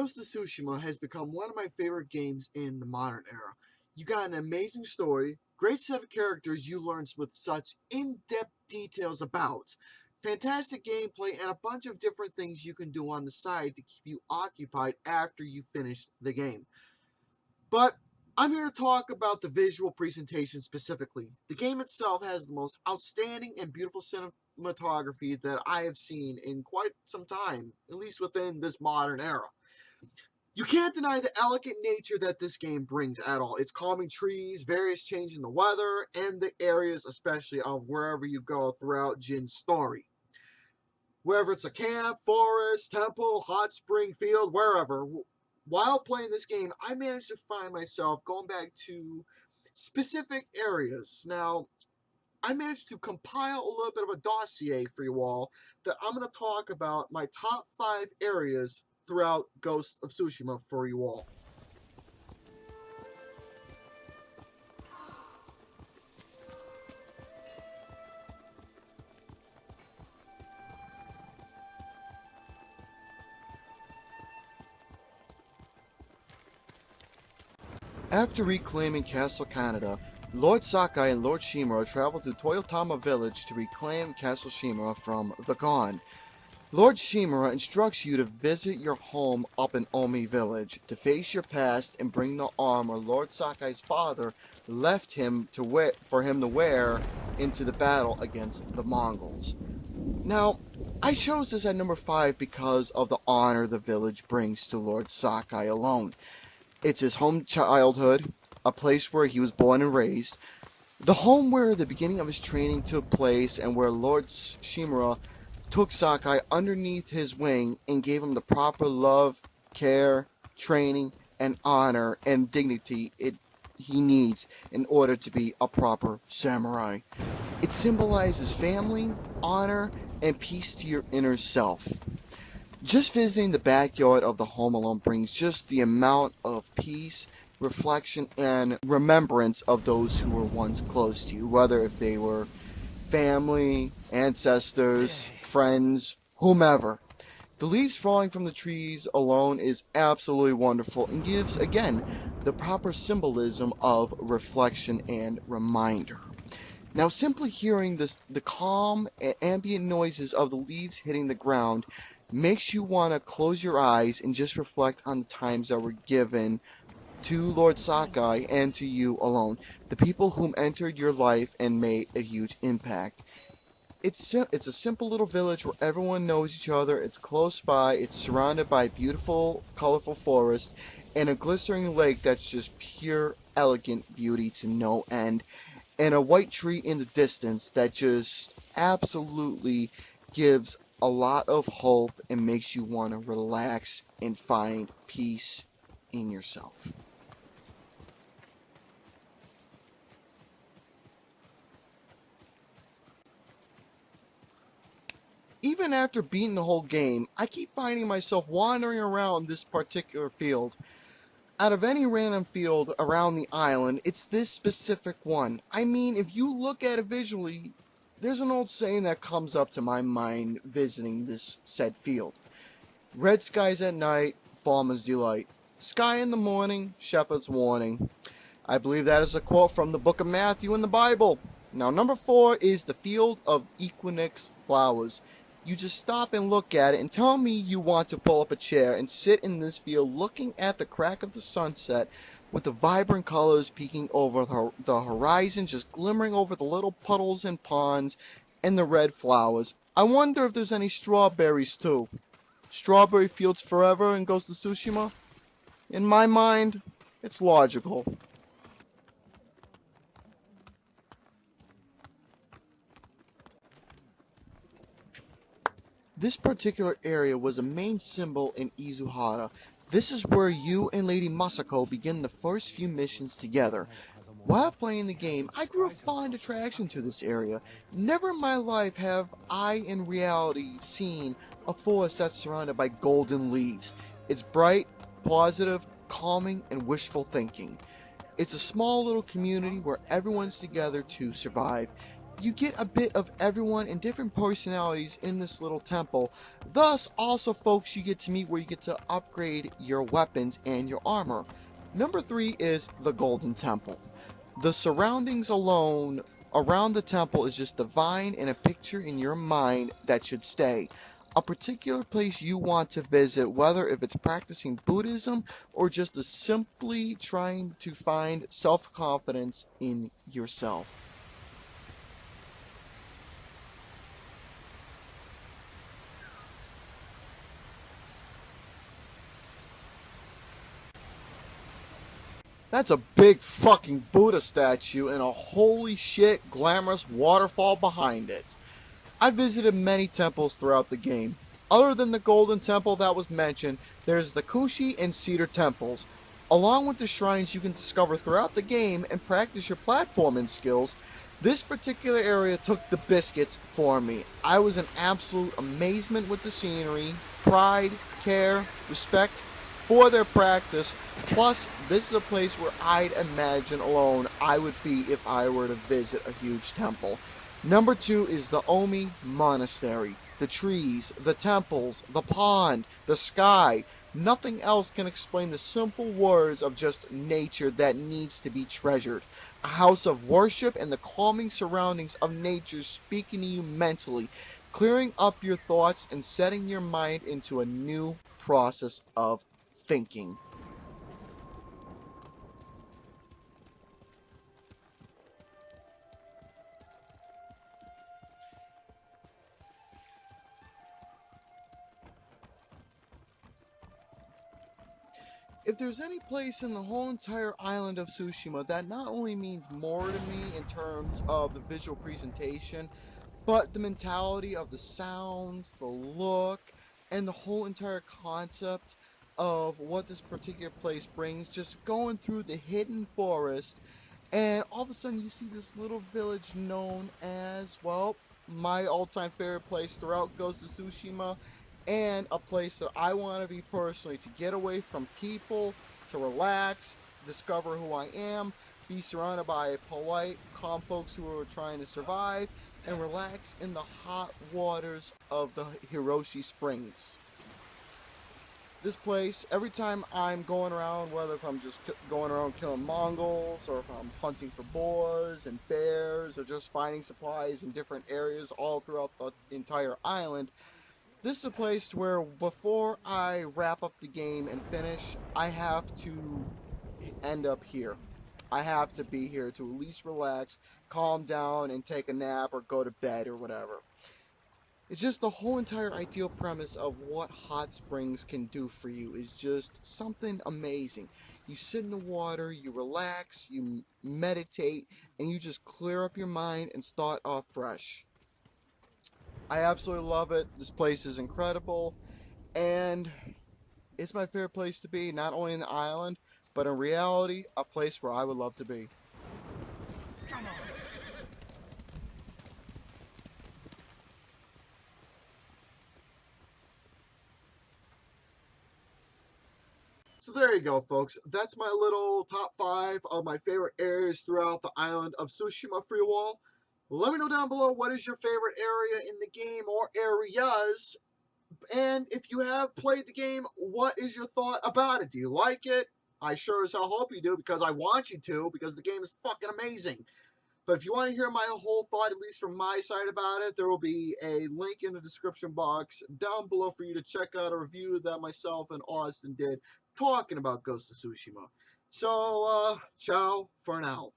Ghost of Tsushima has become one of my favorite games in the modern era. You got an amazing story, great set of characters you learn with such in-depth details about, fantastic gameplay, and a bunch of different things you can do on the side to keep you occupied after you finish the game. But I'm here to talk about the visual presentation specifically. The game itself has the most outstanding and beautiful cinematography that I have seen in quite some time, at least within this modern era. You can't deny the elegant nature that this game brings at all. Its calming trees, various changes in the weather, and the areas especially of wherever you go throughout Jin's story. Wherever it's a camp, forest, temple, hot spring field, wherever. While playing this game, I managed to find myself going back to specific areas. Now, I managed to compile a little bit of a dossier for you all that I'm going to talk about my top 5 areas throughout Ghost of Tsushima for you all. After reclaiming Castle Kaneda, Lord Sakai and Lord Shimura travel to Toyotama Village to reclaim Castle Shimura from the Gone. Lord Shimura instructs you to visit your home up in Omi Village, to face your past and bring the armor Lord Sakai's father left him for him to wear into the battle against the Mongols. Now, I chose this at number 5 because of the honor the village brings to Lord Sakai alone. It's his home childhood, a place where he was born and raised, the home where the beginning of his training took place, and where Lord Shimura took Sakai underneath his wing and gave him the proper love, care, training, and honor and dignity he needs in order to be a proper samurai. It symbolizes family, honor, and peace to your inner self. Just visiting the backyard of the home alone brings just the amount of peace, reflection, and remembrance of those who were once close to you, whether if they were family, ancestors, friends, whomever. The leaves falling from the trees alone is absolutely wonderful and gives, again, the proper symbolism of reflection and reminder. Now, simply hearing the calm ambient noises of the leaves hitting the ground makes you want to close your eyes and just reflect on the times that were given to Lord Sakai and to you alone, the people whom entered your life and made a huge impact. It's a simple little village where everyone knows each other. It's close by. It's surrounded by beautiful, colorful forest and a glistening lake that's just pure, elegant beauty to no end, and a white tree in the distance that just absolutely gives a lot of hope and makes you want to relax and find peace in yourself. Even after beating the whole game, I keep finding myself wandering around this particular field. Out of any random field around the island, it's this specific one. I mean, if you look at it visually, there's an old saying that comes up to my mind visiting this said field. Red skies at night, farmer's delight. Sky in the morning, shepherd's warning. I believe that is a quote from the book of Matthew in the Bible. Now, number 4 is the field of equinox flowers. You just stop and look at it and tell me you want to pull up a chair and sit in this field looking at the crack of the sunset with the vibrant colors peeking over the horizon, just glimmering over the little puddles and ponds and the red flowers. I wonder if there's any strawberries too. Strawberry fields forever in Ghost of Tsushima? In my mind, it's logical. This particular area was a main symbol in Izuhara. This is where you and Lady Masako begin the first few missions together. While playing the game, I grew a fond attraction to this area. Never in my life have I in reality seen a forest that's surrounded by golden leaves. It's bright, positive, calming, and wishful thinking. It's a small little community where everyone's together to survive. You get a bit of everyone and different personalities in this little temple. Thus, also, folks, you get to meet where you get to upgrade your weapons and your armor. Number 3 is the Golden Temple. The surroundings alone around the temple is just divine and a picture in your mind that should stay. A particular place you want to visit, whether if it's practicing Buddhism or just simply trying to find self-confidence in yourself. That's a big fucking Buddha statue and a holy shit glamorous waterfall behind it. I visited many temples throughout the game. Other than the Golden Temple that was mentioned, there's the Kushi and Cedar Temples. Along with the shrines you can discover throughout the game and practice your platforming skills, this particular area took the biscuits for me. I was in absolute amazement with the scenery, pride, care, respect for their practice. Plus, this is a place where I'd imagine alone I would be if I were to visit a huge temple. Number 2 is the Omi Monastery. The trees, the temples, the pond, the sky. Nothing else can explain the simple words of just nature that needs to be treasured. A house of worship and the calming surroundings of nature speaking to you mentally, clearing up your thoughts and setting your mind into a new process of thinking. If there's any place in the whole entire island of Tsushima that not only means more to me in terms of the visual presentation, but the mentality of the sounds, the look, and the whole entire concept of what this particular place brings, just going through the hidden forest, and all of a sudden you see this little village known as, well, my all-time favorite place throughout Ghost of Tsushima, and a place that I want to be personally, to get away from people, to relax, discover who I am, be surrounded by polite, calm folks who are trying to survive, and relax in the hot waters of the Hiroshi Springs. This place, every time I'm going around, whether if I'm just going around killing Mongols, or if I'm hunting for boars and bears, or just finding supplies in different areas all throughout the entire island, this is a place where before I wrap up the game and finish, I have to end up here. I have to be here to at least relax, calm down, and take a nap or go to bed or whatever. It's just the whole entire ideal premise of what hot springs can do for you is just something amazing. You sit in the water, you relax, you meditate, and you just clear up your mind and start off fresh. I absolutely love it. This place is incredible, and it's my favorite place to be, not only in the island, but in reality, a place where I would love to be. So there you go, folks. That's my little top 5 of my favorite areas throughout the island of Tsushima for you all. Let me know down below what is your favorite area in the game or areas. And if you have played the game, what is your thought about it? Do you like it? I sure as hell hope you do, because I want you to, because the game is fucking amazing. But if you want to hear my whole thought, at least from my side about it, there will be a link in the description box down below for you to check out a review that myself and Austin did talking about Ghost of Tsushima. So, ciao for now.